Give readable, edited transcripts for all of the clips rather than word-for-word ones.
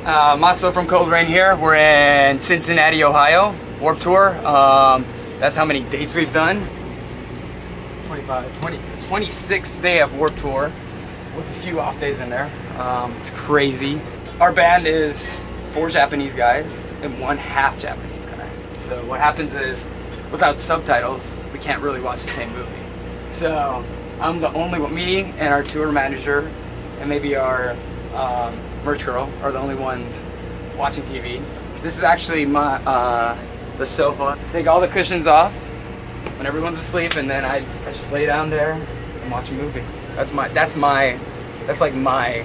Maslow from Coldrain here. We're in Cincinnati, Ohio. Warped Tour. That's how many dates we've done. 26th day of Warped Tour with a few off days in there. It's crazy. Our band is 4 Japanese guys and 1 half Japanese guy. So what happens is, without subtitles, we can't really watch the same movie. So I'm the only one, me and our tour manager and maybe our merch girl are the only ones watching TV. This is actually my the sofa. Take all the cushions off when everyone's asleep, and then I just lay down there and watch a movie. That's like my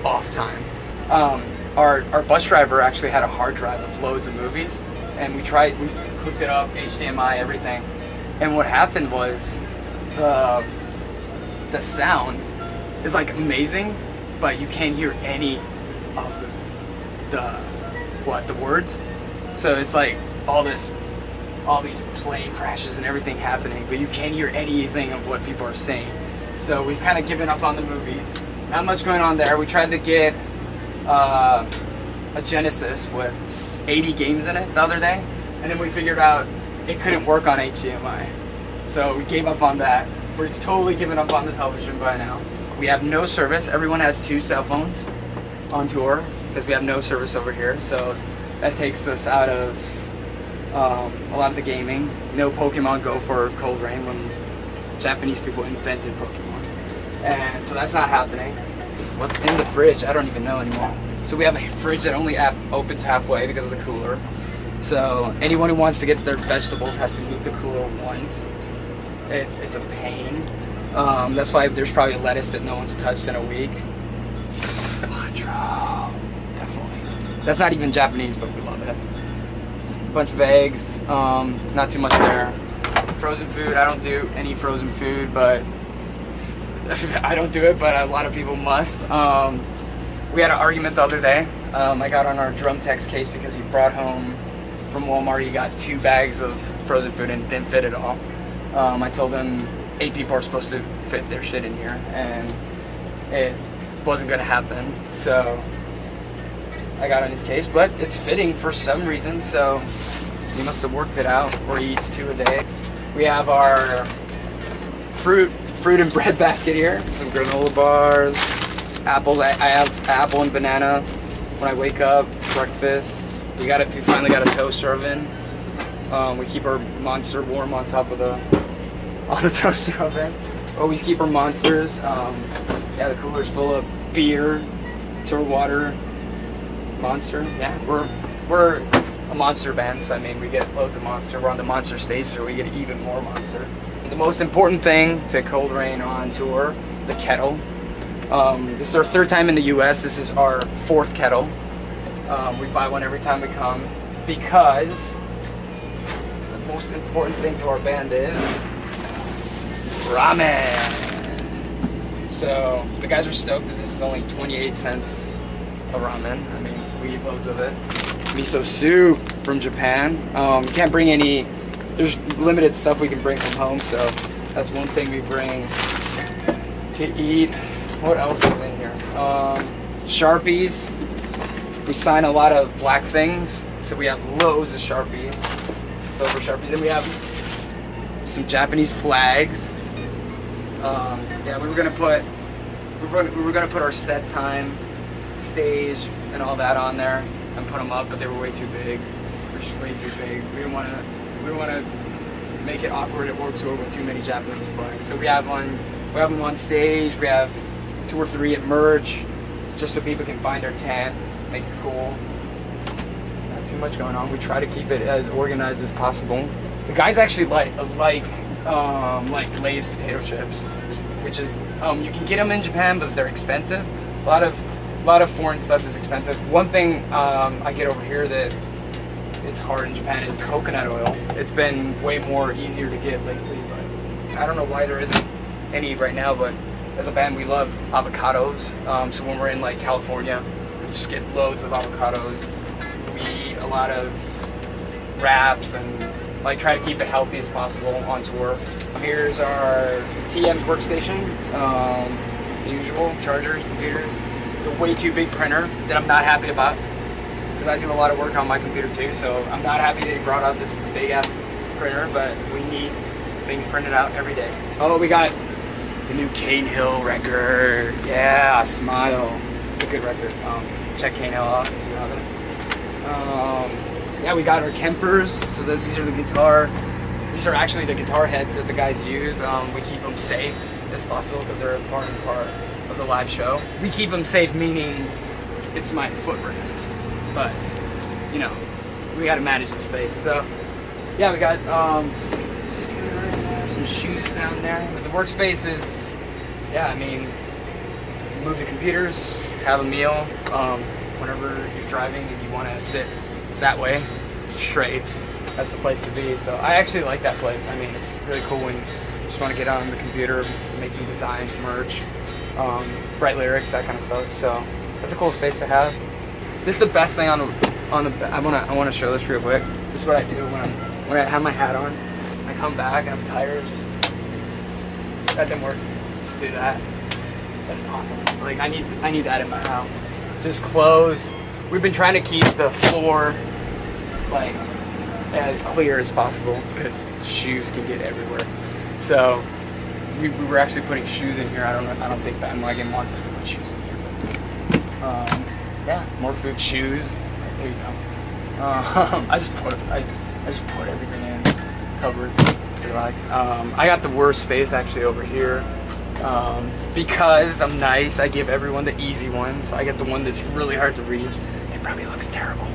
off time. Our bus driver actually had a hard drive of loads of movies, and we hooked it up, HDMI, everything. And what happened was the sound is like amazing, but you can't hear any of the words. So it's like all these plane crashes and everything happening, but you can't hear anything of what people are saying. So we've kind of given up on the movies. Not much going on there. We tried to get a Genesis with 80 games in it the other day, and then we figured out it couldn't work on HDMI. So we gave up on that. We've totally given up on the television by now. We have no service. Everyone has 2 cell phones on tour because we have no service over here. So that takes us out of a lot of the gaming. No Pokemon Go for Coldrain when Japanese people invented Pokemon. And so that's not happening. What's in the fridge? I don't even know anymore. So we have a fridge that only opens halfway because of the cooler. So anyone who wants to get to their vegetables has to move the cooler once. It's a pain. That's why there's probably lettuce that no one's touched in a week. Cilantro, definitely. That's not even Japanese, but we love it. A bunch of eggs, not too much there. Frozen food, I don't do any frozen food, but I don't do it, but a lot of people must. We had an argument the other day. I got on our drum tech's case because he brought home from Walmart, he got 2 bags of frozen food and didn't fit it all. I told him 8 people are supposed to fit their shit in here, and it wasn't gonna happen. So I got on his case, but it's fitting for some reason, so he must have worked it out, or he eats 2 a day. We have our fruit and bread basket here. Some granola bars, apples. I have apple and banana when I wake up, breakfast. We finally got a toaster oven. We keep our Monster warm on top of the toaster oven. Always keep our Monsters. Yeah, the cooler's full of beer, tour water, Monster. Yeah, we're a Monster band, so I mean we get loads of Monster. We're on the Monster stage, so we get even more Monster. And the most important thing to Coldrain on tour, the kettle. This is our 3rd time in the US. This is our 4th kettle. We buy one every time we come because the most important thing to our band is ramen. So the guys are stoked that this is only 28 cents a ramen. I mean, we eat loads of it. Miso soup from Japan. You can't bring any, there's limited stuff we can bring from home, so that's one thing we bring to eat. What else is in here? Sharpies. We sign a lot of black things, so we have loads of Sharpies, silver Sharpies, and we have some Japanese flags. Yeah, we were gonna put our set time, stage, and all that on there and put them up, but they were way too big. They're just way too big. We didn't want to make it awkward at Warped Tour with too many Japanese flags. So we have them on stage. We have 2 or 3 at merch, just so people can find our tent, make it cool. Not too much going on. We try to keep it as organized as possible. The guys actually like Lay's potato chips, which is you can get them in Japan, but they're expensive. A lot of foreign stuff is expensive. One thing I get over here that it's hard in Japan is coconut oil. It's been way more easier to get lately, but I don't know why there isn't any right now. But as a band, we love avocados. So when we're in like California, we just get loads of avocados. We eat a lot of wraps and like try to keep it healthy as possible on tour. Here's our TM's workstation. The usual chargers, computers. The way too big printer that I'm not happy about. because I do a lot of work on my computer too. So I'm not happy that he brought out this big ass printer, but we need things printed out every day. Oh, we got the new Cane Hill record. Yeah, Smile. It's a good record. Check Cane Hill out if you haven't. Yeah, we got our Kempers. So these are the guitar. These are actually the guitar heads that the guys use. We keep them safe as possible because they're a part of the live show. We keep them safe, meaning it's my footrest. But you know, we got to manage the space. So yeah, we got scooter in there, some shoes down there. But the workspace is, yeah, I mean, move the computers, have a meal. Whenever you're driving and you want to sit that way, straight, that's the place to be. So I actually like that place. I mean, it's really cool when you just want to get on the computer, make some designs, merch, write lyrics, that kind of stuff. So that's a cool space to have. This is the best thing on the. I wanna show this real quick. This is what I do when I have my hat on. I come back and I'm tired. Just that didn't work. Just do that. That's awesome. Like I need that in my house. Just clothes. We've been trying to keep the floor like as clear as possible because shoes can get everywhere. So we were actually putting shoes in here. I don't think bandwagon wants us to put shoes in here. But, yeah, more food, shoes. There you go. I just put everything in cupboards. Like, I got the worst space actually over here. Because I'm nice, I give everyone the easy one. So I get the one that's really hard to reach. It probably looks terrible.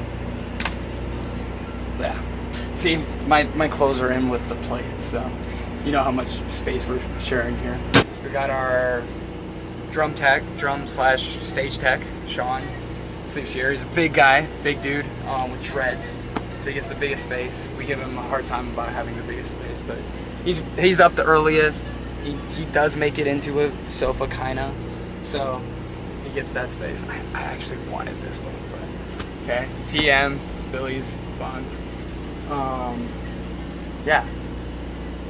Yeah. See, my clothes are in with the plates, so you know how much space we're sharing here. We got our drum slash stage tech, Sean. Sleeps here. He's a big guy, big dude, with dreads. So he gets the biggest space. We give him a hard time about having the biggest space, but he's up the earliest. He does make it into a sofa, kinda. So he gets that space. I actually wanted this one, but okay. TM, Billy's bunk. Yeah.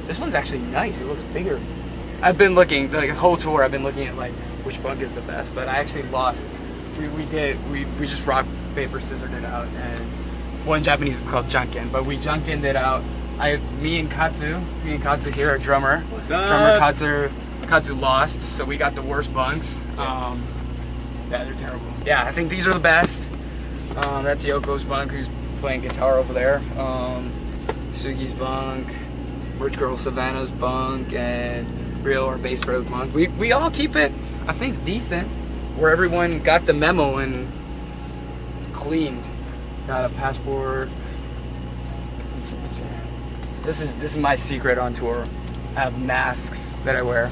This one's actually nice. It looks bigger. I've been looking the whole tour. I've been looking at like which bunk is the best, but I actually lost. We just rock paper scissored it out, and well, in Japanese it's called junkin, but we junkined it out. Me and Katsu here, our drummer. What's up? Drummer Katsu lost, so we got the worst bunks. Yeah, they're terrible. Yeah, I think these are the best. That's Yoko's bunk, who's playing guitar over there. Sugi's bunk, Rich Girl Savannah's bunk, and Rio, our bass player's bunk. We all keep it, I think, decent, where everyone got the memo and cleaned. Got a passport. Let's see. This is my secret on tour. I have masks that I wear.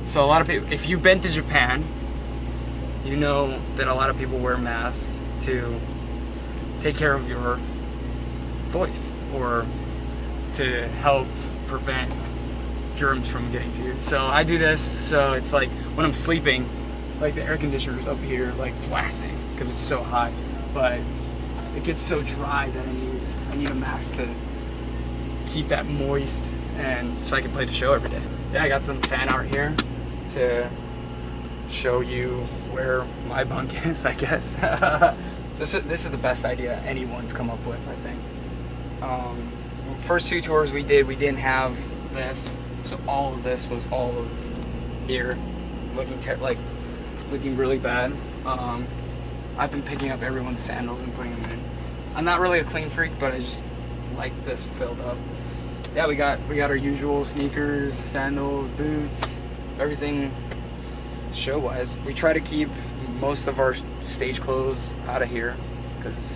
So a lot of people, if you've been to Japan, you know that a lot of people wear masks to take care of your voice or to help prevent germs from getting to you. So I do this, so it's like when I'm sleeping, like the air conditioner's up here, like blasting because it's so hot, but it gets so dry that I need a mask to keep that moist, and so I can play the show every day. Yeah, I got some fan art here to show you where my bunk is, I guess. This is the best idea anyone's come up with, I think. First two tours we didn't have this, so all of this was all of here, looking really bad. I've been picking up everyone's sandals and putting them in. I'm not really a clean freak, but I just like this filled up. Yeah, we got our usual sneakers, sandals, boots, everything show-wise. We try to keep most of our stage clothes out of here because it's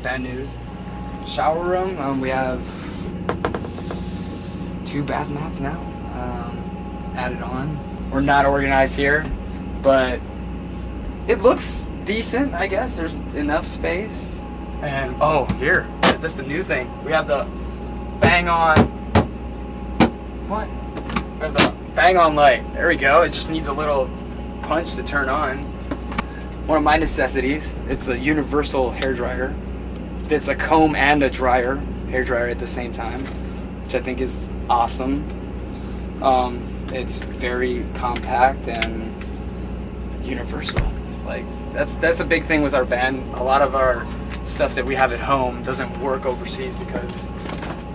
bad news. Shower room, we have 2 bath mats now added on. We're not organized here, but it looks decent, I guess. There's enough space. And oh, here, that's the new thing. We have the bang on. What? We have the bang on light. There we go. It just needs a little punch to turn on. One of my necessities. It's a universal hair dryer. It's a comb and a hair dryer at the same time, which I think is awesome. It's very compact and universal. Like that's a big thing with our band. A lot of our stuff that we have at home doesn't work overseas, because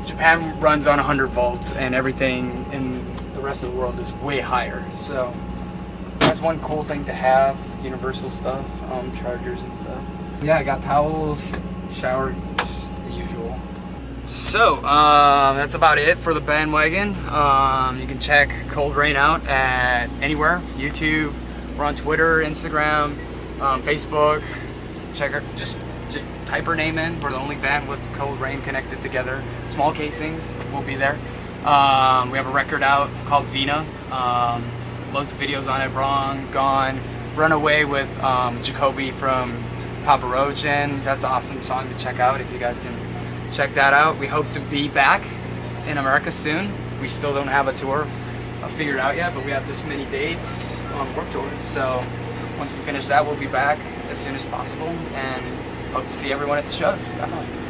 Japan runs on 100 volts and everything in the rest of the world is way higher. So that's one cool thing to have, universal stuff, chargers and stuff. Yeah, I got towels, shower, just the usual. So that's about it for the bandwagon. You can check Coldrain out at anywhere, YouTube. We're on Twitter, Instagram, Facebook. Check her, just type her name in. We're the only band with Coldrain connected together. Small casings will be there. We have a record out called Vina. Loads of videos on it. Wrong, Gone, Runaway with Jacoby from Papa Roach, and that's an awesome song to check out if you guys can check that out. We hope to be back in America soon. We still don't have a tour figured out yet, but we have this many dates on work tours. So once we finish that, we'll be back as soon as possible, and hope to see everyone at the shows. Definitely.